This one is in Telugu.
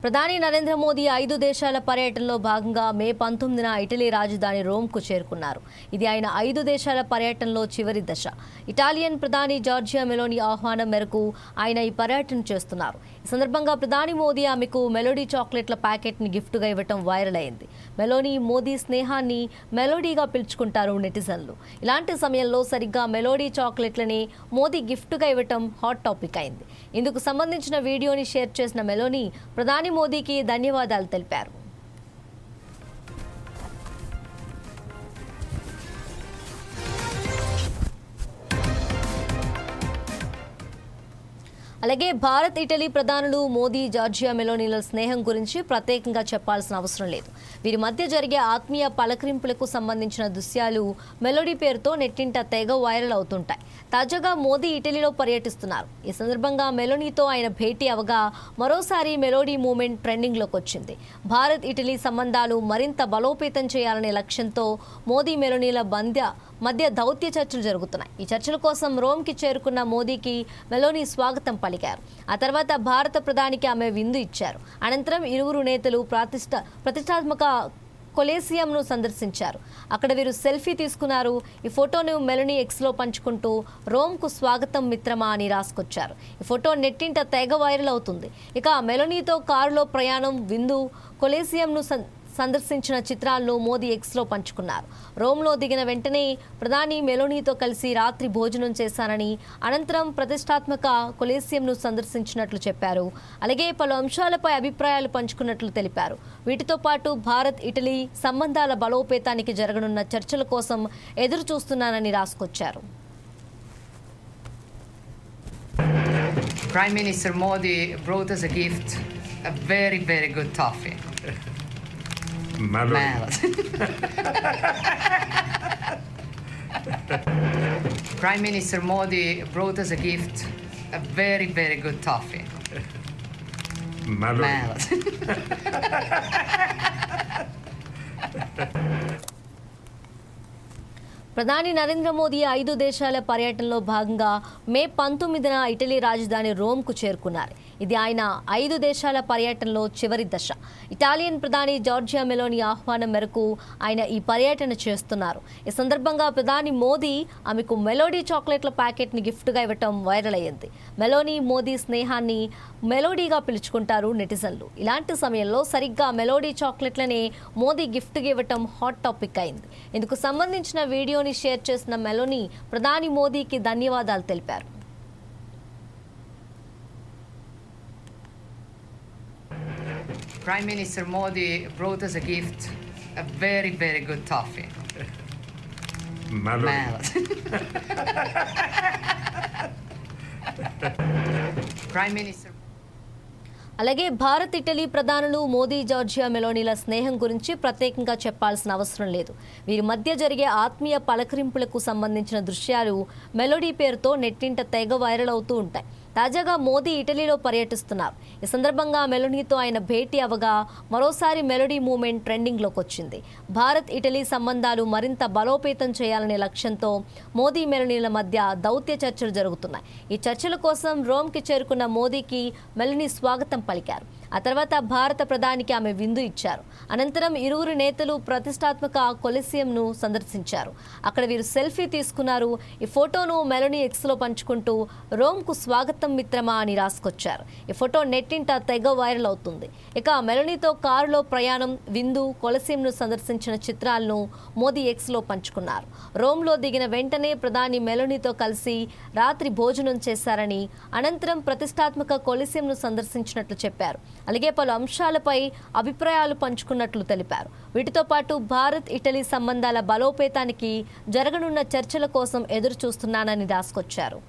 ప్రధాని నరేంద్ర మోదీ 5 దేశాల పర్యటనలో భాగంగా మే 19న ఇటలీ రాజధాని రోమ్కు చేరుకున్నారు. ఇది ఆయన 5 దేశాల పర్యటనలో చివరి దశ. ఇటాలియన్ ప్రధాని జార్జియా మెలోనీ ఆహ్వానం మేరకు ఆయన ఈ పర్యటన చేస్తున్నారు. ఈ సందర్భంగా ప్రధాని మోదీ ఆమెకు మెలోడీ చాక్లెట్ల ప్యాకెట్ని గిఫ్ట్గా ఇవ్వడం వైరల్ అయింది. మెలోనీ మోదీ స్నేహాన్ని మెలోడీగా పిలుచుకుంటారు నెటిజన్లు. ఇలాంటి సమయంలో సరిగ్గా మెలోడీ చాక్లెట్లని మోదీ గిఫ్ట్గా ఇవ్వడం హాట్ టాపిక్ అయింది. ఇందుకు సంబంధించిన వీడియోని షేర్ చేసిన మెలోనీ ప్రధాని మోదీకి ధన్యవాదాలు తెలిపారు. అలాగే భారత్ ఇటలీ ప్రధానులు మోదీ జార్జియా మెలోనీల స్నేహం గురించి ప్రత్యేకంగా చెప్పాల్సిన అవసరం లేదు. వీరి మధ్య జరిగే ఆత్మీయ పలకరింపులకు సంబంధించిన దృశ్యాలు మెలోడీ పేరుతో నెట్టింట తెగ వైరల్ అవుతుంటాయి. తాజాగా మోదీ ఇటలీలో పర్యటిస్తున్నారు. ఈ సందర్భంగా మెలోనీతో ఆయన భేటీ అవగా మరోసారి మెలోడీ మూమెంట్ ట్రెండింగ్లోకి వచ్చింది. భారత్ ఇటలీ సంబంధాలు మరింత బలోపేతం చేయాలనే లక్ష్యంతో మోదీ మెలోనీల మధ్య దౌత్య చర్చలు జరుగుతున్నాయి. ఈ చర్చల కోసం రోమ్కి చేరుకున్న మోదీకి మెలోనీ స్వాగతం పలికారు. ఆ తర్వాత భారత ప్రధానికి ఆమె విందు ఇచ్చారు. అనంతరం ఇరువురు నేతలు ప్రతిష్టాత్మక కొలేసియంను సందర్శించారు. అక్కడ వీరు సెల్ఫీ తీసుకున్నారు. ఈ ఫోటోను మెలోనీ ఎక్స్లో పంచుకుంటూ రోమ్కు స్వాగతం మిత్రమా అని రాసుకొచ్చారు. ఈ ఫోటో నెట్టింట తెగ వైరల్ అవుతుంది. ఇక మెలోనీతో కారులో ప్రయాణం, విందు, కొలేసియంను సందర్శించిన చిత్రాలను మోదీ ఎక్స్లో పంచుకున్నారు. రోమ్లో దిగిన వెంటనే ప్రధాని మెలోనీతో కలిసి రాత్రి భోజనం చేశారని, అనంతరం ప్రతిష్టాత్మక కొలేసియంను సందర్శించినట్లు చెప్పారు. అలాగే పలు అంశాలపై అభిప్రాయాలు పంచుకున్నట్లు తెలిపారు. వీటితో పాటు భారత్ ఇటలీ సంబంధాల బలోపేతానికి జరగనున్న చర్చల కోసం ఎదురు చూస్తున్నానని రాసుకొచ్చారు. Prime Minister Modi brought us a gift, a very, very good toffee. Prime Minister Modi brought us a gift, a very, very good toffee. ప్రధాని నరేంద్ర మోదీ 5 దేశాల పర్యటనలో భాగంగా మే 19న ఇటలీ రాజధాని రోమ్కు చేరుకున్నారు. ఇది ఆయన 5 దేశాల పర్యటనలో చివరి దశ. ఇటాలియన్ ప్రధాని జార్జియా మెలోనీ ఆహ్వానం మేరకు ఆయన ఈ పర్యటన చేస్తున్నారు. ఈ సందర్భంగా ప్రధాని మోదీ ఆమెకు మెలోడీ చాక్లెట్ల ప్యాకెట్ని గిఫ్ట్గా ఇవ్వటం వైరల్ అయ్యింది. మెలోనీ మోదీ స్నేహాన్ని మెలోడీగా పిలుచుకుంటారు నెటిజన్లు. ఇలాంటి సమయంలో సరిగ్గా మెలోడీ చాక్లెట్లనే మోదీ గిఫ్ట్గా ఇవ్వటం హాట్ టాపిక్ అయింది. ఇందుకు సంబంధించిన వీడియోని షేర్ చేసిన మెలోనీ ప్రధాని మోదీకి ధన్యవాదాలు తెలిపారు. Prime Minister Modi brought us a gift, a very, very good toffee. Prime Minister. అలాగే భారత్ ఇటలీ ప్రధానులు మోదీ జార్జియా మెలోనీల స్నేహం గురించి ప్రత్యేకంగా చెప్పాల్సిన అవసరం లేదు. వీరి మధ్య జరిగే ఆత్మీయ పలకరింపులకు సంబంధించిన దృశ్యాలు మెలోడీ పేరుతో నెట్టింట తెగ వైరల్ అవుతూ ఉంటాయి. తాజాగా మోదీ ఇటలీలో పర్యటిస్తున్నారు. ఈ సందర్భంగా మెలోనీతో ఆయన భేటీ అవగా మరోసారి మెలోడీ మూమెంట్ ట్రెండింగ్లోకి వచ్చింది. భారత్ ఇటలీ సంబంధాలు మరింత బలోపేతం చేయాలనే లక్ష్యంతో మోదీ మెలోనీల మధ్య దౌత్య చర్చలు జరుగుతున్నాయి. ఈ చర్చల కోసం రోమ్కి చేరుకున్న మోదీకి మెలోనీ స్వాగతం పలికారు. ఆ తర్వాత భారత ప్రధానికి ఆమె విందు ఇచ్చారు. అనంతరం ఇరువురు నేతలు ప్రతిష్టాత్మక కొలిసియంను సందర్శించారు. అక్కడ వీరు సెల్ఫీ తీసుకున్నారు. ఈ ఫోటోను మెలోనీ ఎక్స్లో పంచుకుంటూ రోమ్కు స్వాగతం మిత్రమా అని రాసుకొచ్చారు. ఈ ఫోటో నెట్టింట తెగ వైరల్ అవుతుంది. ఇక మెలోనీతో కారులో ప్రయాణం, విందు, కొలిసియంను సందర్శించిన చిత్రాలను మోదీ ఎక్స్లో పంచుకున్నారు. రోమ్లో దిగిన వెంటనే ప్రధాని మెలోనీతో కలిసి రాత్రి భోజనం చేశారని, అనంతరం ప్రతిష్టాత్మక కొలిసియంను సందర్శించినట్లు చెప్పారు. అలాగే పలు అంశాలపై అభిప్రాయాలు పంచుకున్నట్లు తెలిపారు. వీటితో పాటు భారత్ ఇటలీ సంబంధాల బలోపేతానికి జరగనున్న చర్చల కోసం ఎదురు చూస్తున్నానని రాసుకొచ్చారు.